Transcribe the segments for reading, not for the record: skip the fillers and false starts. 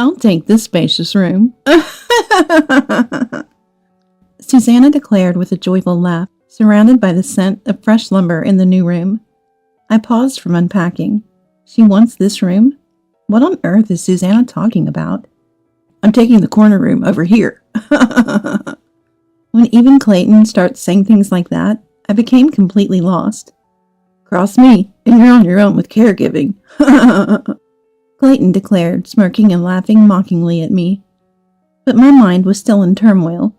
I'll take this spacious room. Susanna declared with a joyful laugh, surrounded by the scent of fresh lumber in the new room. I paused from unpacking. She wants this room? What on earth is Susanna talking about? I'm taking the corner room over here. When even Clayton starts saying things like that, I became completely lost. Cross me, and you're on your own with caregiving. Clayton declared, smirking and laughing mockingly at me. But my mind was still in turmoil.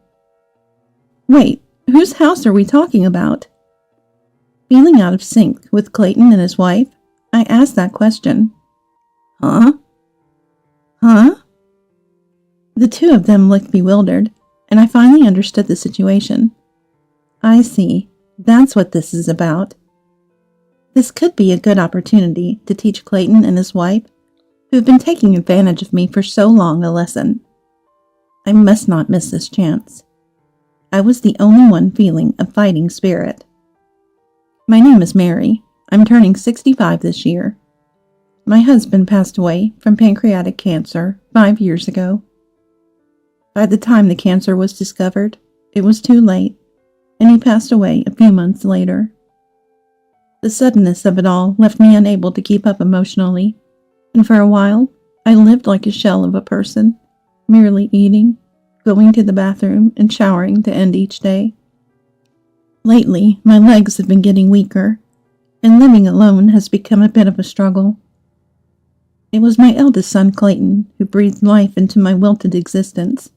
Wait, whose house are we talking about? Feeling out of sync with Clayton and his wife, I asked that question. Huh? The two of them looked bewildered, and I finally understood the situation. I see. That's what this is about. This could be a good opportunity to teach Clayton and his wife, who have been taking advantage of me for so long, a lesson. I must not miss this chance. I was the only one feeling a fighting spirit. My name is Mary. I'm turning 65 this year. My husband passed away from pancreatic cancer 5 years ago. By the time the cancer was discovered, it was too late, and he passed away a few months later. The suddenness of it all left me unable to keep up emotionally, and for a while, I lived like a shell of a person, merely eating, going to the bathroom, and showering to end each day. Lately, my legs have been getting weaker, and living alone has become a bit of a struggle. It was my eldest son, Clayton, who breathed life into my wilted existence.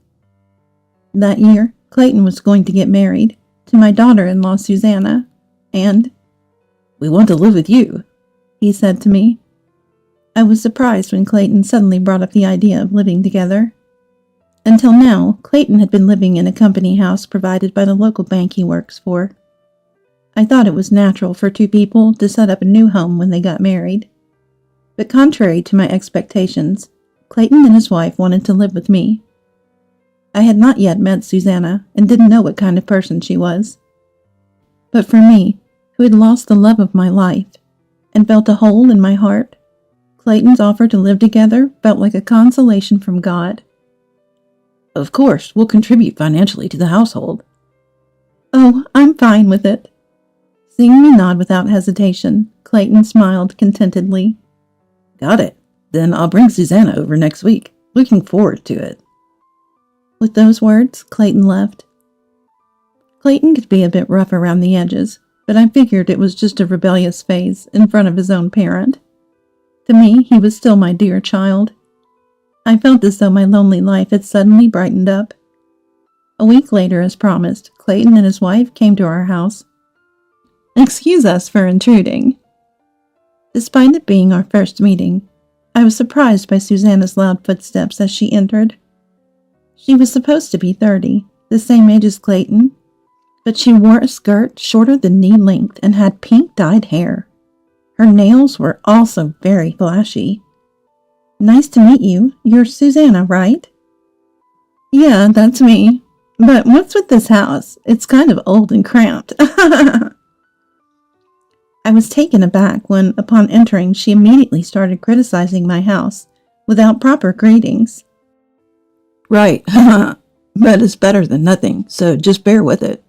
That year, Clayton was going to get married to my daughter-in-law, Susanna, and, "We want to live with you," he said to me. I was surprised when Clayton suddenly brought up the idea of living together. Until now, Clayton had been living in a company house provided by the local bank he works for. I thought it was natural for two people to set up a new home when they got married. But contrary to my expectations, Clayton and his wife wanted to live with me. I had not yet met Susanna and didn't know what kind of person she was. But for me, who had lost the love of my life and felt a hole in my heart, Clayton's offer to live together felt like a consolation from God. "Of course, we'll contribute financially to the household." "Oh, I'm fine with it." Seeing me nod without hesitation, Clayton smiled contentedly. "Got it. Then I'll bring Susanna over next week. Looking forward to it." With those words, Clayton left. Clayton could be a bit rough around the edges, but I figured it was just a rebellious phase in front of his own parent. To me, he was still my dear child. I felt as though my lonely life had suddenly brightened up. A week later, as promised, Clayton and his wife came to our house. Excuse us for intruding. Despite it being our first meeting, I was surprised by Susanna's loud footsteps as she entered. She was supposed to be 30, the same age as Clayton, but she wore a skirt shorter than knee-length and had pink dyed hair. Her nails were also very flashy. "Nice to meet you. You're Susanna, right?" "Yeah, that's me. But what's with this house? It's kind of old and cramped." I was taken aback when, upon entering, she immediately started criticizing my house without proper greetings. "Right, but it's better than nothing, so just bear with it."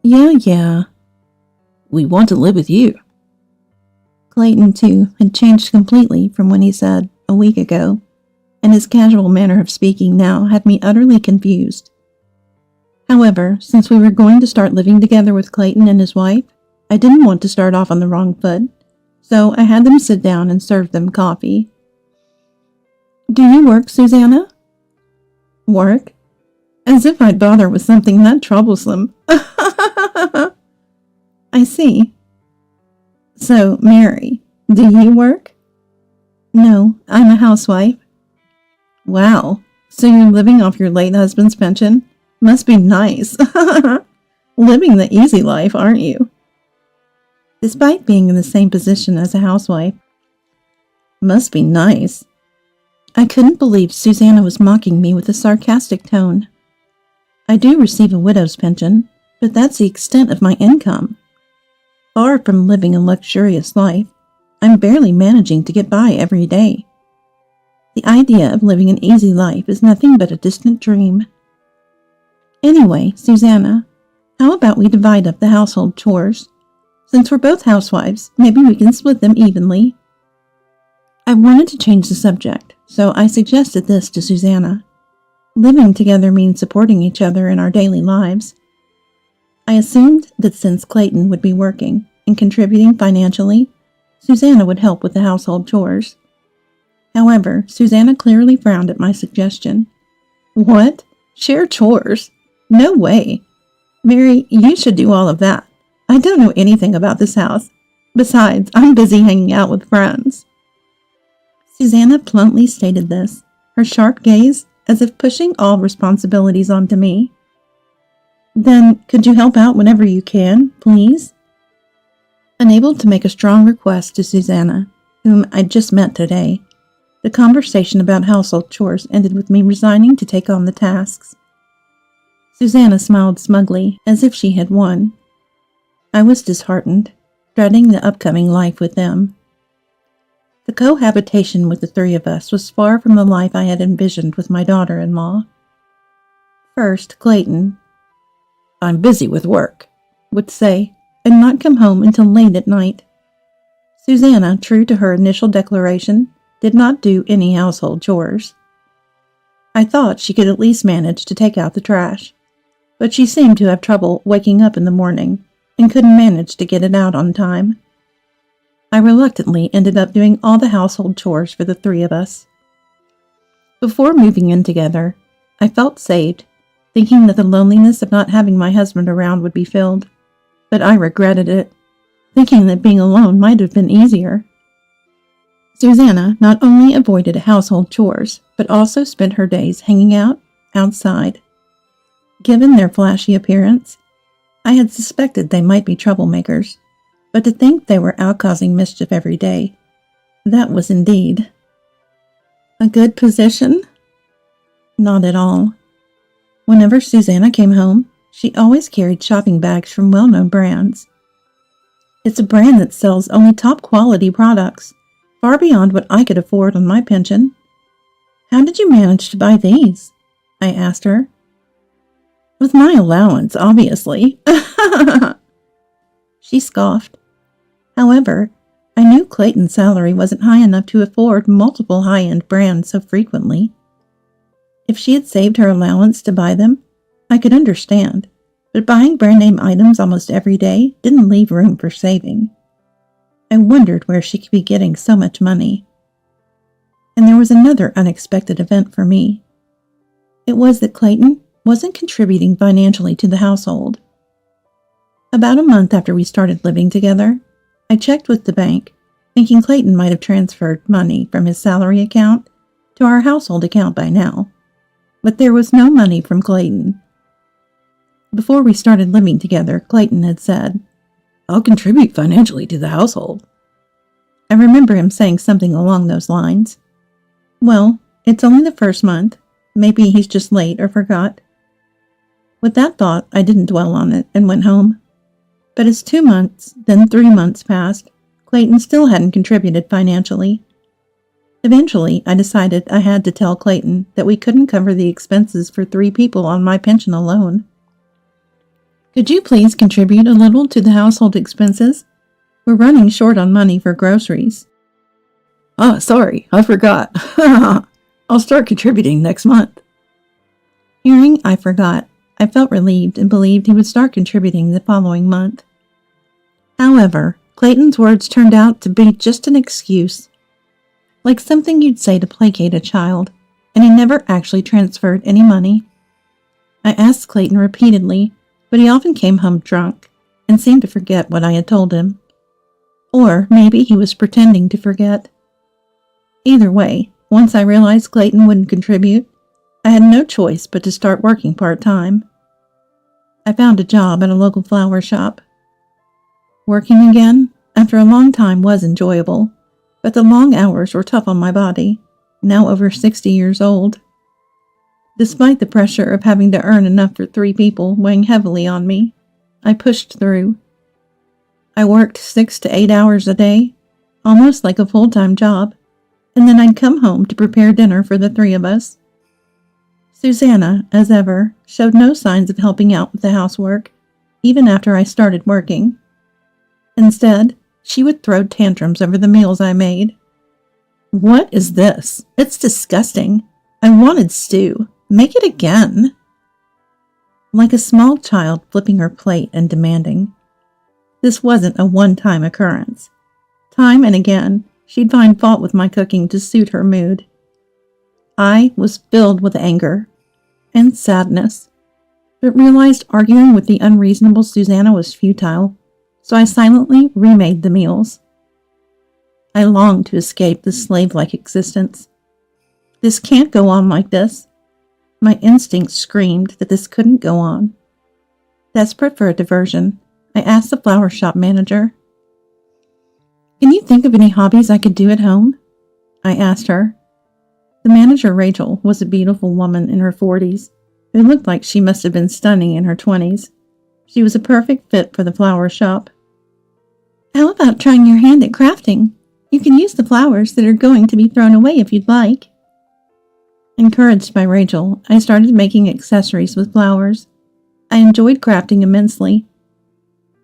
Yeah. "We want to live with you." Clayton, too, had changed completely from when he said a week ago, and his casual manner of speaking now had me utterly confused. However, since we were going to start living together with Clayton and his wife, I didn't want to start off on the wrong foot, so I had them sit down and serve them coffee. "Do you work, Susanna?" "Work? As if I'd bother with something that troublesome." "I see. So, Mary, do you work?" "No, I'm a housewife." "Wow, so you're living off your late husband's pension? Must be nice." "Living the easy life, aren't you?" Despite being in the same position as a housewife. Must be nice. I couldn't believe Susanna was mocking me with a sarcastic tone. I do receive a widow's pension, but that's the extent of my income. Far from living a luxurious life, I'm barely managing to get by every day. The idea of living an easy life is nothing but a distant dream. Anyway, Susanna, how about we divide up the household chores? Since we're both housewives, maybe we can split them evenly. I wanted to change the subject, so I suggested this to Susanna. Living together means supporting each other in our daily lives. I assumed that since Clayton would be working and contributing financially, Susanna would help with the household chores. However, Susanna clearly frowned at my suggestion. What? Share chores? No way. Mary, you should do all of that. I don't know anything about this house. Besides, I'm busy hanging out with friends. Susanna bluntly stated this, her sharp gaze as if pushing all responsibilities onto me. Then, could you help out whenever you can, please? Unable to make a strong request to Susanna, whom I'd just met today, the conversation about household chores ended with me resigning to take on the tasks. Susanna smiled smugly, as if she had won. I was disheartened, dreading the upcoming life with them. The cohabitation with the three of us was far from the life I had envisioned with my daughter-in-law. First, Clayton, "I'm busy with work," would say, and not come home until late at night. Susanna, true to her initial declaration, did not do any household chores. I thought she could at least manage to take out the trash, but she seemed to have trouble waking up in the morning and couldn't manage to get it out on time. I reluctantly ended up doing all the household chores for the three of us. Before moving in together, I felt saved, thinking that the loneliness of not having my husband around would be filled, but I regretted it, thinking that being alone might have been easier. Susanna not only avoided household chores, but also spent her days hanging out outside. Given their flashy appearance, I had suspected they might be troublemakers, but to think they were out causing mischief every day, that was indeed a good position? Not at all. Whenever Susanna came home, she always carried shopping bags from well-known brands. It's a brand that sells only top-quality products, far beyond what I could afford on my pension. "How did you manage to buy these?" I asked her. "With my allowance, obviously." She scoffed. However, I knew Clayton's salary wasn't high enough to afford multiple high-end brands so frequently. If she had saved her allowance to buy them, I could understand, but buying brand-name items almost every day didn't leave room for saving. I wondered where she could be getting so much money. And there was another unexpected event for me. It was that Clayton wasn't contributing financially to the household. About a month after we started living together, I checked with the bank, thinking Clayton might have transferred money from his salary account to our household account by now, but there was no money from Clayton. Before we started living together, Clayton had said, "I'll contribute financially to the household." I remember him saying something along those lines. Well, it's only the first month. Maybe he's just late or forgot. With that thought, I didn't dwell on it and went home. But as 2 months, then 3 months passed, Clayton still hadn't contributed financially. Eventually, I decided I had to tell Clayton that we couldn't cover the expenses for 3 people on my pension alone. "Could you please contribute a little to the household expenses? We're running short on money for groceries." "Oh, sorry, I forgot. I'll start contributing next month." Hearing "I forgot," I felt relieved and believed he would start contributing the following month. However, Clayton's words turned out to be just an excuse, like something you'd say to placate a child, and he never actually transferred any money. I asked Clayton repeatedly, but he often came home drunk and seemed to forget what I had told him. Or maybe he was pretending to forget. Either way, once I realized Clayton wouldn't contribute, I had no choice but to start working part-time. I found a job at a local flower shop. Working again, after a long time, was enjoyable, but the long hours were tough on my body, now over 60 years old. Despite the pressure of having to earn enough for 3 people weighing heavily on me, I pushed through. I worked 6 to 8 hours a day, almost like a full-time job, and then I'd come home to prepare dinner for the three of us. Susanna, as ever, showed no signs of helping out with the housework, even after I started working. Instead, she would throw tantrums over the meals I made. "What is this? It's disgusting. I wanted stew. Make it again." Like a small child flipping her plate and demanding. This wasn't a one-time occurrence. Time and again, she'd find fault with my cooking to suit her mood. I was filled with anger and sadness, but realized arguing with the unreasonable Susanna was futile, so I silently remade the meals. I longed to escape this slave-like existence. This can't go on like this. My instincts screamed that this couldn't go on. Desperate for a diversion, I asked the flower shop manager, "Can you think of any hobbies I could do at home?" I asked her. The manager, Rachel, was a beautiful woman in her 40s who looked like she must have been stunning in her 20s. She was a perfect fit for the flower shop. "How about trying your hand at crafting? You can use the flowers that are going to be thrown away if you'd like." Encouraged by Rachel, I started making accessories with flowers. I enjoyed crafting immensely.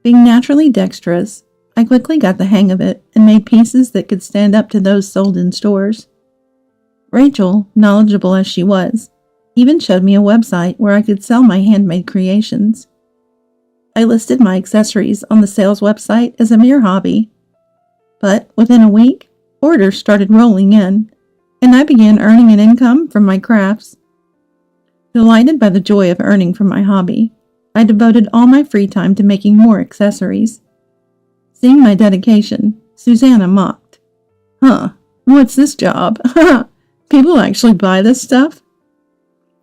Being naturally dexterous, I quickly got the hang of it and made pieces that could stand up to those sold in stores. Rachel, knowledgeable as she was, even showed me a website where I could sell my handmade creations. I listed my accessories on the sales website as a mere hobby. But within a week, orders started rolling in, and I began earning an income from my crafts. Delighted by the joy of earning from my hobby, I devoted all my free time to making more accessories. Seeing my dedication, Susanna mocked. "Huh, what's this job? People actually buy this stuff?"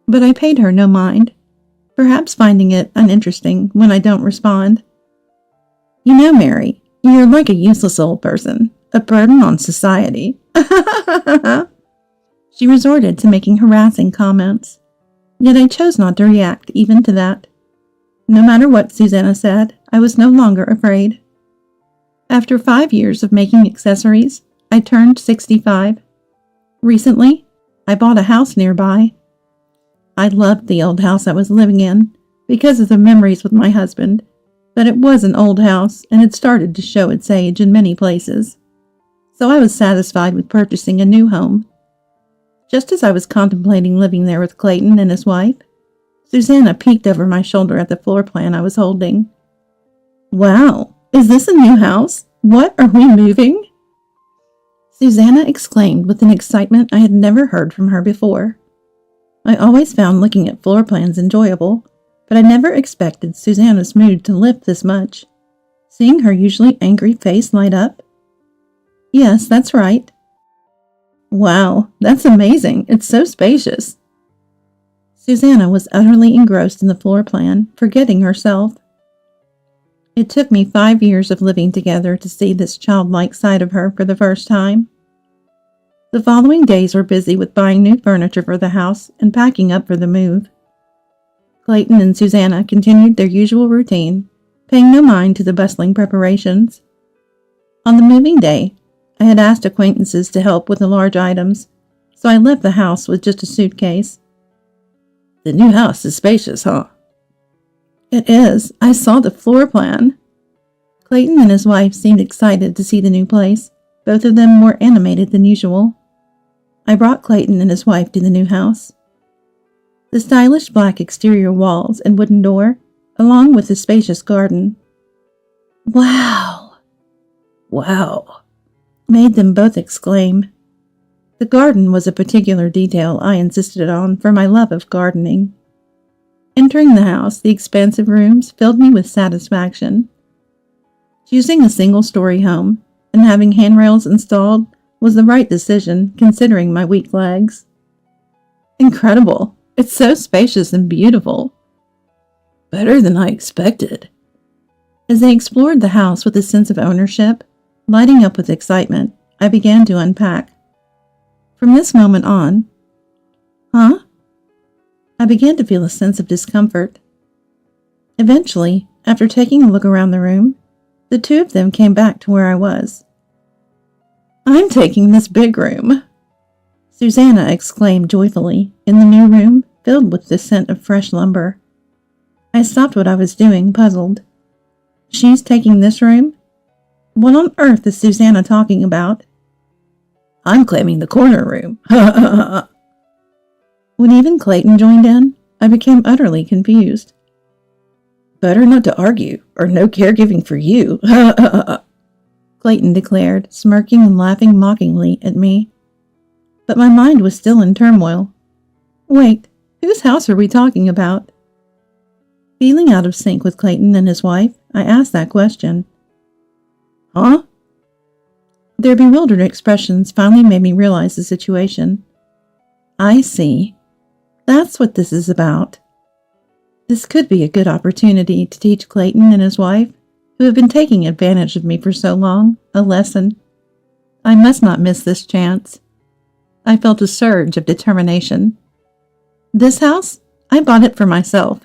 But I paid her no mind, perhaps finding it uninteresting when I don't respond. "You know, Mary, you're like a useless old person, a burden on society." She resorted to making harassing comments, yet I chose not to react even to that. No matter what Susanna said, I was no longer afraid. After 5 years of making accessories, I turned 65. Recently, I bought a house nearby. I loved the old house I was living in because of the memories with my husband, but it was an old house and had started to show its age in many places. So I was satisfied with purchasing a new home. Just as I was contemplating living there with Clayton and his wife, Susanna peeked over my shoulder at the floor plan I was holding. "Wow, is this a new house? What, are we moving?" Susanna exclaimed with an excitement I had never heard from her before. I always found looking at floor plans enjoyable, but I never expected Susanna's mood to lift this much. Seeing her usually angry face light up. "Yes, that's right." "Wow, that's amazing. It's so spacious." Susanna was utterly engrossed in the floor plan, forgetting herself. It took me 5 years of living together to see this childlike side of her for the first time. The following days were busy with buying new furniture for the house and packing up for the move. Clayton and Susanna continued their usual routine, paying no mind to the bustling preparations. On the moving day, I had asked acquaintances to help with the large items, so I left the house with just a suitcase. "The new house is spacious, huh?" "It is. I saw the floor plan." Clayton and his wife seemed excited to see the new place, both of them more animated than usual. I brought Clayton and his wife to the new house. The stylish black exterior walls and wooden door, along with the spacious garden. "Wow! Wow!" made them both exclaim. The garden was a particular detail I insisted on for my love of gardening. Entering the house, the expansive rooms filled me with satisfaction. Choosing a single-story home and having handrails installed was the right decision, considering my weak legs. "Incredible! It's so spacious and beautiful." "Better than I expected." As they explored the house with a sense of ownership, lighting up with excitement, I began to unpack. From this moment on, I began to feel a sense of discomfort. Eventually, after taking a look around the room, the two of them came back to where I was. "I'm taking this big room." Susanna exclaimed joyfully in the new room filled with the scent of fresh lumber. I stopped what I was doing, puzzled. She's taking this room? What on earth is Susanna talking about? I'm claiming the corner room. When even Clayton joined in, I became utterly confused. Better not to argue, or no caregiving for you, Clayton declared, smirking and laughing mockingly at me. But my mind was still in turmoil. Wait, whose house are we talking about? Feeling out of sync with Clayton and his wife, I asked that question. Huh? Their bewildered expressions finally made me realize the situation. I see. That's what this is about. This could be a good opportunity to teach Clayton and his wife, who have been taking advantage of me for so long, a lesson. I must not miss this chance. I felt a surge of determination. This house? I bought it for myself.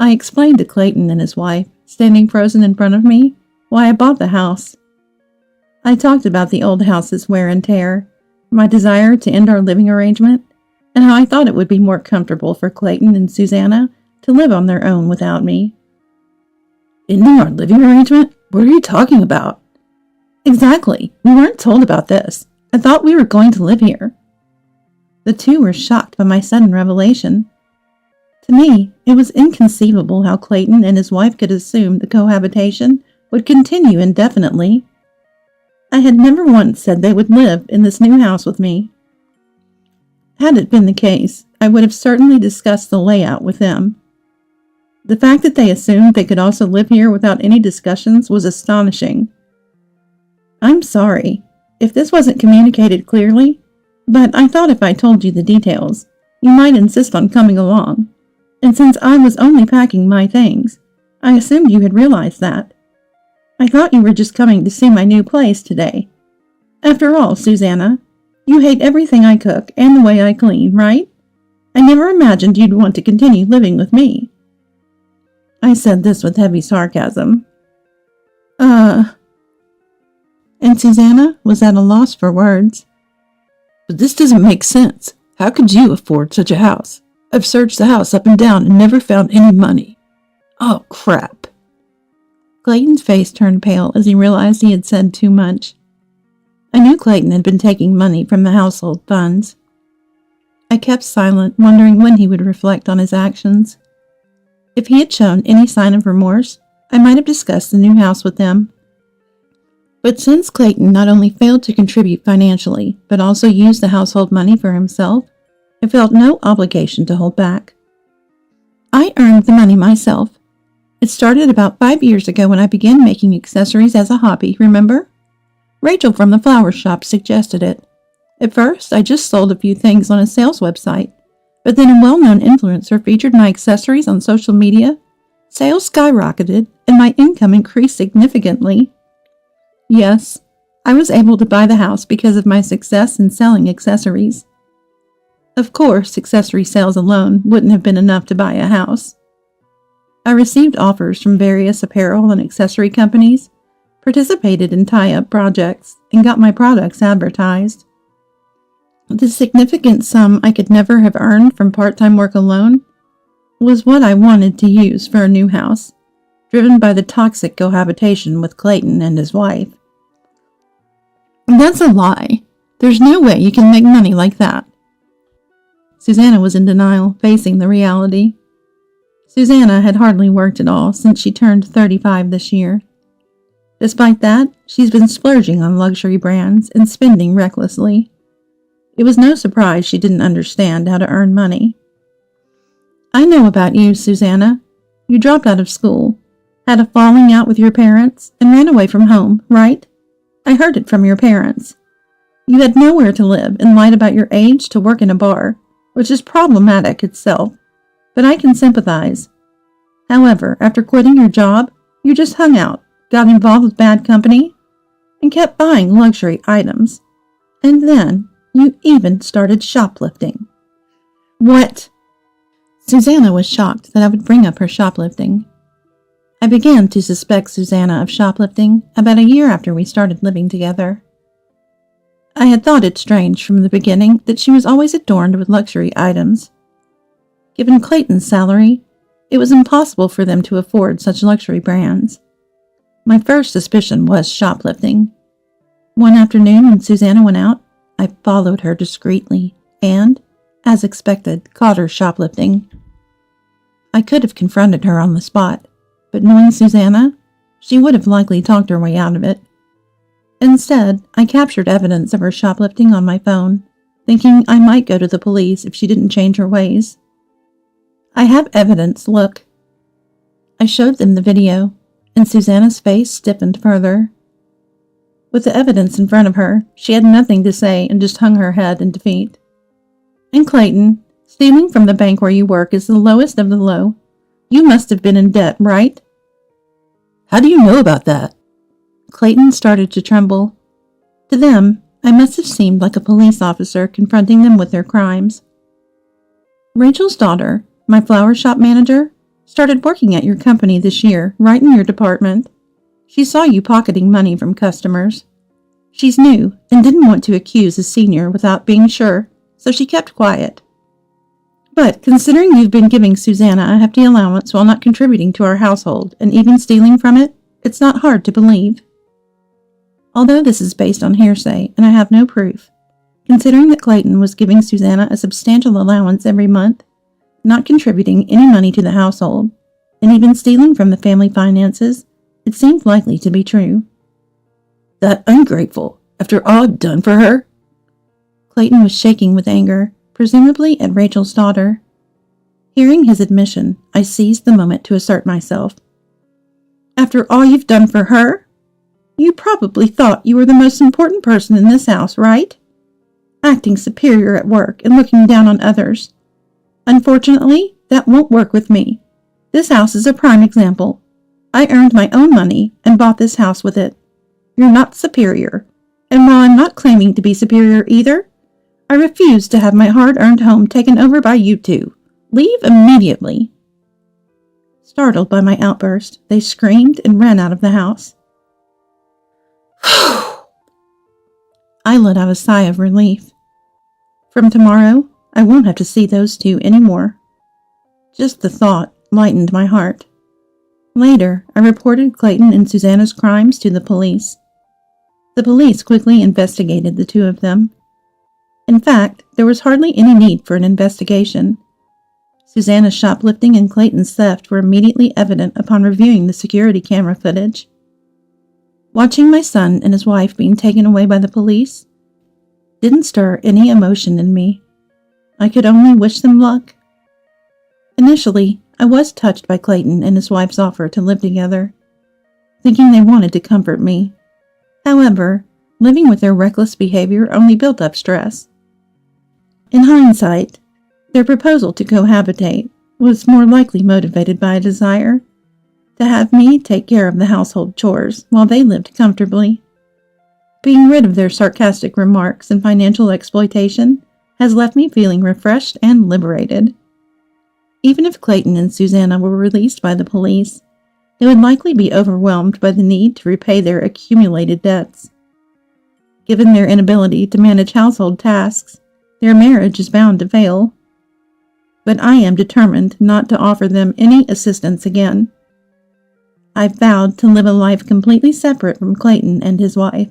I explained to Clayton and his wife, standing frozen in front of me, why I bought the house. I talked about the old house's wear and tear, my desire to end our living arrangement, and how I thought it would be more comfortable for Clayton and Susanna to live on their own without me. Ending our living arrangement? What are you talking about? Exactly. We weren't told about this. I thought we were going to live here. The two were shocked by my sudden revelation. To me, it was inconceivable how Clayton and his wife could assume the cohabitation would continue indefinitely. I had never once said they would live in this new house with me. Had it been the case, I would have certainly discussed the layout with them. The fact that they assumed they could also live here without any discussions was astonishing. I'm sorry if this wasn't communicated clearly, but I thought if I told you the details, you might insist on coming along. And since I was only packing my things, I assumed you had realized that. I thought you were just coming to see my new place today. After all, Susanna, you hate everything I cook and the way I clean, right? I never imagined you'd want to continue living with me. I said this with heavy sarcasm. And Susanna was at a loss for words. But this doesn't make sense. How could you afford such a house? I've searched the house up and down and never found any money. Oh, crap. Clayton's face turned pale as he realized he had said too much. I knew Clayton had been taking money from the household funds. I kept silent, wondering when he would reflect on his actions. If he had shown any sign of remorse, I might have discussed the new house with him. But since Clayton not only failed to contribute financially, but also used the household money for himself, I felt no obligation to hold back. I earned the money myself. It started about 5 years ago when I began making accessories as a hobby, remember? Rachel from the flower shop suggested it. At first, I just sold a few things on a sales website, but then a well-known influencer featured my accessories on social media. Sales skyrocketed, and my income increased significantly. Yes, I was able to buy the house because of my success in selling accessories. Of course, accessory sales alone wouldn't have been enough to buy a house. I received offers from various apparel and accessory companies, participated in tie-up projects, and got my products advertised. The significant sum I could never have earned from part-time work alone was what I wanted to use for a new house, driven by the toxic cohabitation with Clayton and his wife. That's a lie. There's no way you can make money like that. Susanna was in denial, facing the reality. Susanna had hardly worked at all since she turned 35 this year. Despite that, she's been splurging on luxury brands and spending recklessly. It was no surprise she didn't understand how to earn money. I know about you, Susanna. You dropped out of school, had a falling out with your parents, and ran away from home, right? I heard it from your parents. You had nowhere to live and lied about your age to work in a bar, which is problematic itself, but I can sympathize. However, after quitting your job, you just hung out, got involved with bad company, and kept buying luxury items. And then you even started shoplifting. What? Susanna was shocked that I would bring up her shoplifting. I began to suspect Susanna of shoplifting about a year after we started living together. I had thought it strange from the beginning that she was always adorned with luxury items. Given Clayton's salary, it was impossible for them to afford such luxury brands. My first suspicion was shoplifting. One afternoon when Susanna went out, I followed her discreetly and, as expected, caught her shoplifting. I could have confronted her on the spot, but knowing Susanna, she would have likely talked her way out of it. Instead, I captured evidence of her shoplifting on my phone, thinking I might go to the police if she didn't change her ways. I have evidence, look. I showed them the video, and Susanna's face stiffened further. With the evidence in front of her, she had nothing to say and just hung her head in defeat. And Clayton, stealing from the bank where you work is the lowest of the low. You must have been in debt, right? How do you know about that? Clayton started to tremble. To them, I must have seemed like a police officer confronting them with their crimes. Rachel's daughter, my flower shop manager, started working at your company this year, right in your department. She saw you pocketing money from customers. She's new and didn't want to accuse a senior without being sure, so she kept quiet. But considering you've been giving Susanna a hefty allowance while not contributing to our household and even stealing from it, it's not hard to believe. Although this is based on hearsay and I have no proof, considering that Clayton was giving Susanna a substantial allowance every month, not contributing any money to the household, and even stealing from the family finances, it seemed likely to be true. That ungrateful, after all I've done for her? Clayton was shaking with anger, presumably at Rachel's daughter. Hearing his admission, I seized the moment to assert myself. After all you've done for her? You probably thought you were the most important person in this house, right? Acting superior at work and looking down on others. Unfortunately, that won't work with me. This house is a prime example. I earned my own money and bought this house with it. You're not superior, and while I'm not claiming to be superior either, I refuse to have my hard-earned home taken over by you two. Leave immediately. Startled by my outburst, they screamed and ran out of the house. I let out a sigh of relief. From tomorrow, I won't have to see those two anymore. Just the thought lightened my heart. Later, I reported Clayton and Susanna's crimes to the police. The police quickly investigated the two of them. In fact, there was hardly any need for an investigation. Susanna's shoplifting and Clayton's theft were immediately evident upon reviewing the security camera footage. Watching my son and his wife being taken away by the police didn't stir any emotion in me. I could only wish them luck. Initially, I was touched by Clayton and his wife's offer to live together, thinking they wanted to comfort me. However, living with their reckless behavior only built up stress. In hindsight, their proposal to cohabitate was more likely motivated by a desire to have me take care of the household chores while they lived comfortably. Being rid of their sarcastic remarks and financial exploitation has left me feeling refreshed and liberated. Even if Clayton and Susanna were released by the police, they would likely be overwhelmed by the need to repay their accumulated debts. Given their inability to manage household tasks, their marriage is bound to fail. But I am determined not to offer them any assistance again. I've vowed to live a life completely separate from Clayton and his wife.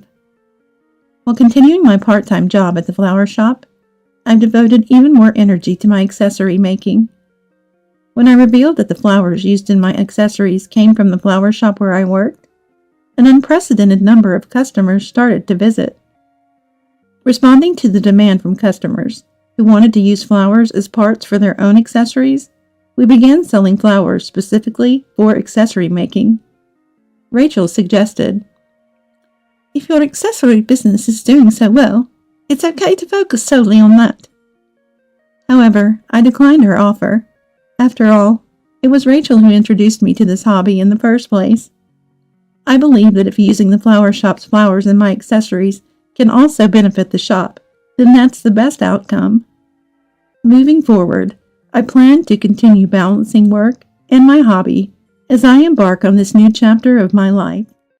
While continuing my part-time job at the flower shop, I've devoted even more energy to my accessory making. When I revealed that the flowers used in my accessories came from the flower shop where I worked, an unprecedented number of customers started to visit. Responding to the demand from customers who wanted to use flowers as parts for their own accessories, we began selling flowers specifically for accessory making. Rachel suggested, "If your accessory business is doing so well, it's okay to focus solely on that." However, I declined her offer. After all, it was Rachel who introduced me to this hobby in the first place. I believe that if using the flower shop's flowers in my accessories can also benefit the shop, then that's the best outcome. Moving forward, I plan to continue balancing work and my hobby as I embark on this new chapter of my life.